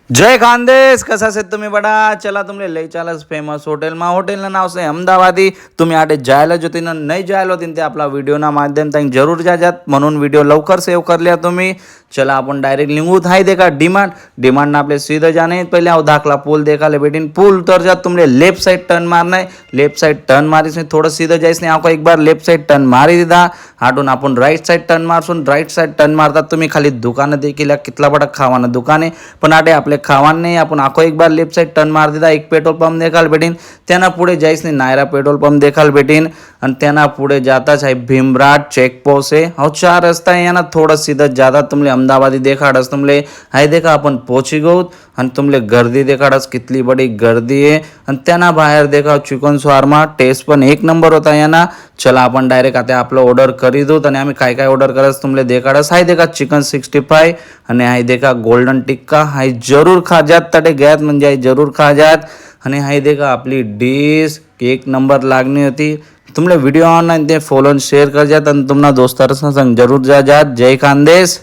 जय खानदेश, कसा से तुम्ही बडा. चला तुमले लई चालस फेमस हॉटेलમાં હોટેલનું નામ છે અમદાવાદી. तुम्ही आटे जायला जोती ना नाही जायला होती ते आपला व्हिडिओना माध्यम जरूर जात म्हणून व्हिडिओ लवकर सेव्ह कर लिया तुम्ही. चला आपण डायरेक्ट लिंगू थाई देखा डिमांड ना आपले सीधे जाने पहले आओ दाखला पुल देखा ले बेटीन पुल उतर जात तुमले लेफ्ट साइड टर्न मारना है. लेफ्ट साइड टर्न मारीस थोड़ा सीधे जाइस ने आपको एक बार लेफ्ट साइड टर्न मारी दीदा. हाटून आपण राईट साइड टर्न मारसून राईट साइड टर्न मारतात तुम्ही खाली दुकान देखील कितला बडा खावाना दुकान आहे पण आटे आपले खावान नाही. आपण आखो एक बार लेफ्ट साइड टर्न मार दीदा. एक पेट्रोल पंप देखाल बेटीन त्याना पुढे जाइस ने नायरा पेट्रोल पंप देखाल बेटीन आणि त्याना पुढे जाताच आहे भीमराट चेक पोस्ट आहे. हो चार रस्ता आहे याना थोडं सीधं जाता तुमले अहमदाबादी देखाडस तुमले हाय देखा आपण पोहोची गौत आणि तुमले गर्दी देखाडस कितली बडी गर्दी आहे. आणि त्यांना बाहेर देखा चिकन स्वारमा टेस्ट पण एक नंबर होता याना. चला आपण डायरेक्ट आता आपलं ऑर्डर करी दूत आणि आम्ही काय काय ऑर्डर करस तुमले देखाडस. हाय देखा चिकन 65 आणि हाय देखा गोल्डन टिक्का. हाय जरूर खा जात तटे गयात म्हणजे हाय जरूर खा जात. आणि हाय देखा आपली डिश एक नंबर लागणी होती. तुमले व्हिडिओ ऑनलाईन ते फॉलो शेअर कर जात आणि तुम्हाला दोस्तार संग जरूर जा जात. जय खानदेश.